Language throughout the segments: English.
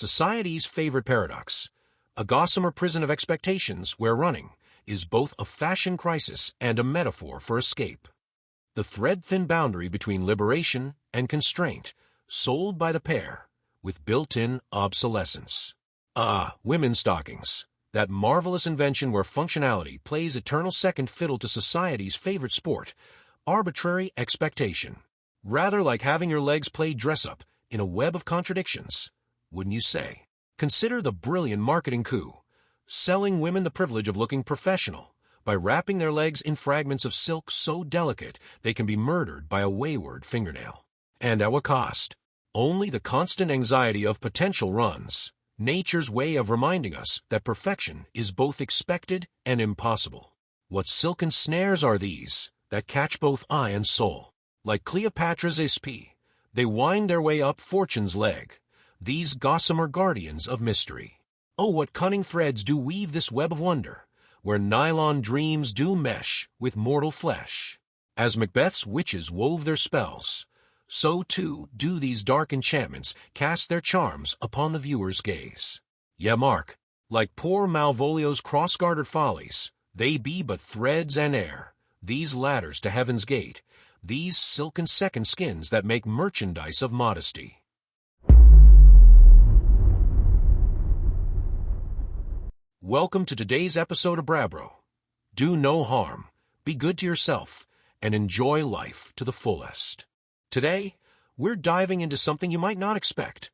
Society's favorite paradox, a gossamer prison of expectations where running is both a fashion crisis and a metaphor for escape. The thread-thin boundary between liberation and constraint, sold by the pair, with built-in obsolescence. Women's stockings, that marvelous invention where functionality plays eternal second fiddle to society's favorite sport, arbitrary expectation. Rather like having your legs play dress-up in a web of contradictions, wouldn't you say? Consider the brilliant marketing coup, selling women the privilege of looking professional by wrapping their legs in fragments of silk so delicate they can be murdered by a wayward fingernail. And at what cost? Only the constant anxiety of potential runs, nature's way of reminding us that perfection is both expected and impossible. What silken snares are these that catch both eye and soul? Like Cleopatra's SP, they wind their way up fortune's leg, these gossamer guardians of mystery. Oh, what cunning threads do weave this web of wonder, where nylon dreams do mesh with mortal flesh. As Macbeth's witches wove their spells, so too do these dark enchantments cast their charms upon the viewer's gaze. Yeah, mark, like poor Malvolio's cross-gartered follies, they be but threads and air, these ladders to heaven's gate, these silken second skins that make merchandise of modesty. Welcome to today's episode of Brabro. Do no harm, be good to yourself, and enjoy life to the fullest. Today, we're diving into something you might not expect,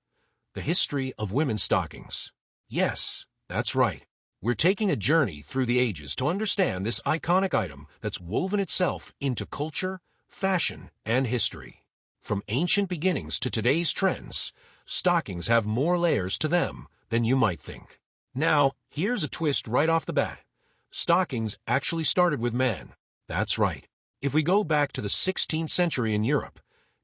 the history of women's stockings. Yes, that's right. We're taking a journey through the ages to understand this iconic item that's woven itself into culture, fashion, and history. From ancient beginnings to today's trends, stockings have more layers to them than you might think. Now, here's a twist right off the bat. Stockings actually started with men. That's right. If we go back to the 16th century in Europe,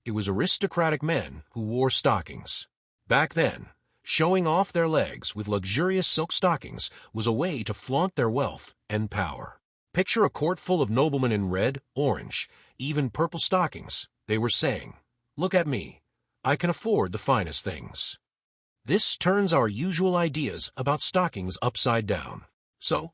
it was aristocratic men who wore stockings. Back then, showing off their legs with luxurious silk stockings was a way to flaunt their wealth and power. Picture a court full of noblemen in red, orange, even purple stockings. They were saying, "Look at me. I can afford the finest things." This turns our usual ideas about stockings upside down. So,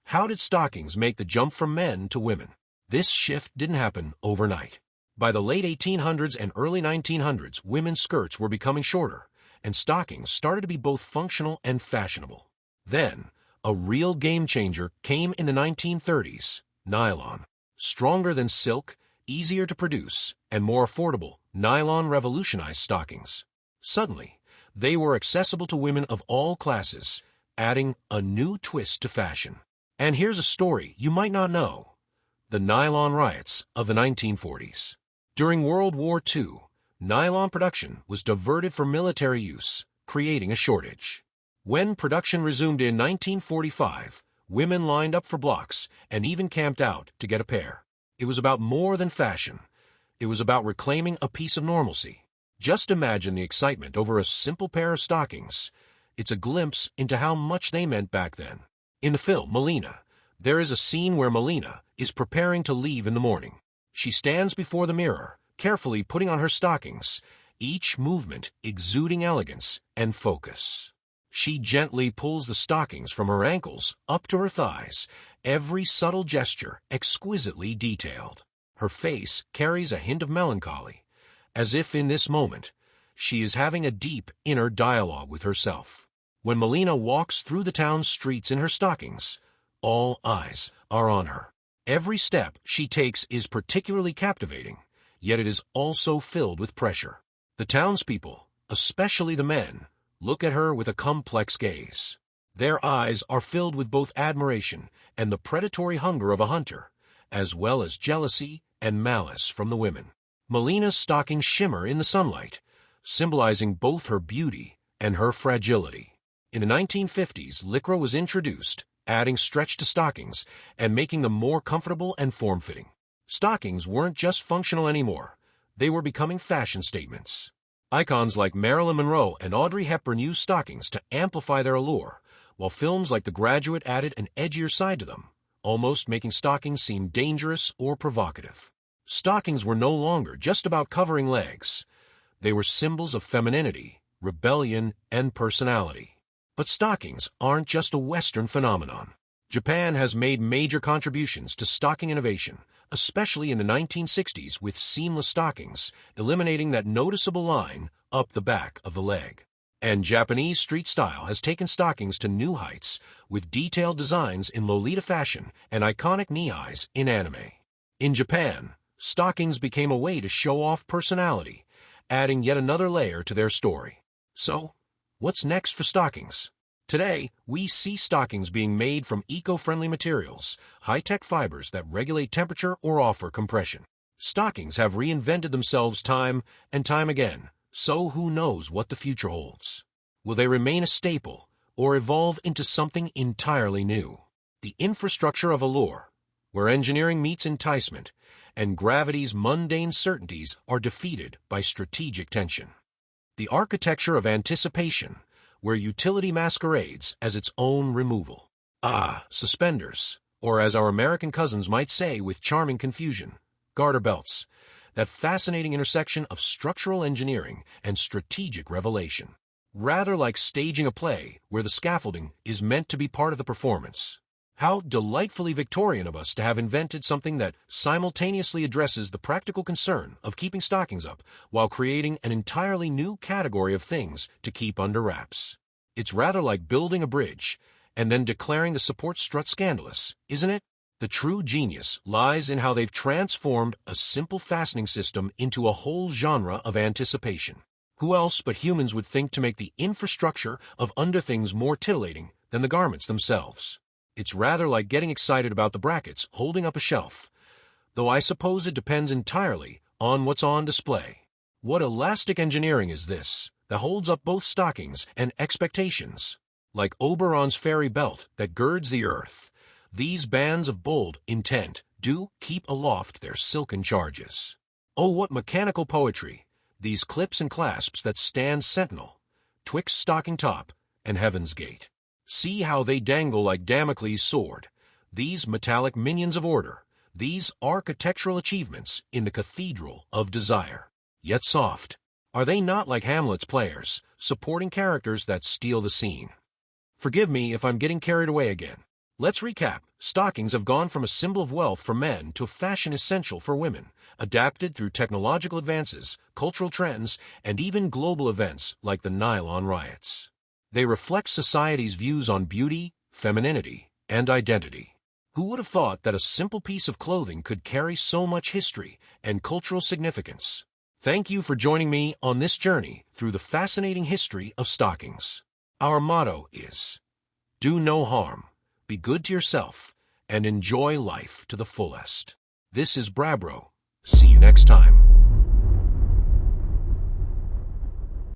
how did stockings make the jump from men to women? This shift didn't happen overnight. By the late 1800s and early 1900s, women's skirts were becoming shorter, and stockings started to be both functional and fashionable. Then, a real game changer came in the 1930s, nylon. Stronger than silk, easier to produce, and more affordable, nylon revolutionized stockings. Suddenly, they were accessible to women of all classes, adding a new twist to fashion. And here's a story you might not know: the nylon riots of the 1940s. During World War II, nylon production was diverted for military use, creating a shortage. When production resumed in 1945, women lined up for blocks and even camped out to get a pair. It was about more than fashion. It was about reclaiming a piece of normalcy. Just imagine the excitement over a simple pair of stockings. It's a glimpse into how much they meant back then. In the film Melina, there is a scene where Melina is preparing to leave in the morning. She stands before the mirror, carefully putting on her stockings, each movement exuding elegance and focus. She gently pulls the stockings from her ankles up to her thighs, every subtle gesture exquisitely detailed. Her face carries a hint of melancholy, as if in this moment she is having a deep inner dialogue with herself. When Melina walks through the town's streets in her stockings, all eyes are on her. Every step she takes is particularly captivating, yet it is also filled with pressure. The townspeople, especially the men, look at her with a complex gaze. Their eyes are filled with both admiration and the predatory hunger of a hunter, as well as jealousy and malice from the women. Melina's stockings shimmer in the sunlight, symbolizing both her beauty and her fragility. In the 1950s, Lycra was introduced, adding stretch to stockings and making them more comfortable and form-fitting. Stockings weren't just functional anymore. They were becoming fashion statements. Icons like Marilyn Monroe and Audrey Hepburn used stockings to amplify their allure, while films like The Graduate added an edgier side to them, almost making stockings seem dangerous or provocative. Stockings were no longer just about covering legs. They were symbols of femininity, rebellion, and personality. But stockings aren't just a Western phenomenon. Japan has made major contributions to stocking innovation, especially in the 1960s with seamless stockings, eliminating that noticeable line up the back of the leg. And Japanese street style has taken stockings to new heights with detailed designs in Lolita fashion and iconic knee-highs in anime. In Japan, stockings became a way to show off personality, adding yet another layer to their story. So, what's next for stockings? Today, we see stockings being made from eco-friendly materials, high-tech fibers that regulate temperature or offer compression. Stockings have reinvented themselves time and time again, so who knows what the future holds? Will they remain a staple or evolve into something entirely new? The infrastructure of Allure, where engineering meets enticement and gravity's mundane certainties are defeated by strategic tension. The architecture of anticipation, where utility masquerades as its own removal. Suspenders, or as our American cousins might say with charming confusion, garter belts, that fascinating intersection of structural engineering and strategic revelation. Rather like staging a play where the scaffolding is meant to be part of the performance. How delightfully Victorian of us to have invented something that simultaneously addresses the practical concern of keeping stockings up while creating an entirely new category of things to keep under wraps. It's rather like building a bridge and then declaring the support strut scandalous, isn't it? The true genius lies in how they've transformed a simple fastening system into a whole genre of anticipation. Who else but humans would think to make the infrastructure of underthings more titillating than the garments themselves? It's rather like getting excited about the brackets holding up a shelf, though I suppose it depends entirely on what's on display. What elastic engineering is this that holds up both stockings and expectations? Like Oberon's fairy belt that girds the earth, these bands of bold intent do keep aloft their silken charges. Oh, what mechanical poetry, these clips and clasps that stand sentinel, twixt stocking top and heaven's gate. See how they dangle like Damocles' sword, these metallic minions of order, these architectural achievements in the cathedral of desire. Yet soft, are they not like Hamlet's players, supporting characters that steal the scene? Forgive me if I'm getting carried away again. Let's recap. Stockings have gone from a symbol of wealth for men to a fashion essential for women, adapted through technological advances, cultural trends, and even global events like the nylon riots. They reflect society's views on beauty, femininity, and identity. Who would have thought that a simple piece of clothing could carry so much history and cultural significance? Thank you for joining me on this journey through the fascinating history of stockings. Our motto is, do no harm, be good to yourself, and enjoy life to the fullest. This is Brabro. See you next time.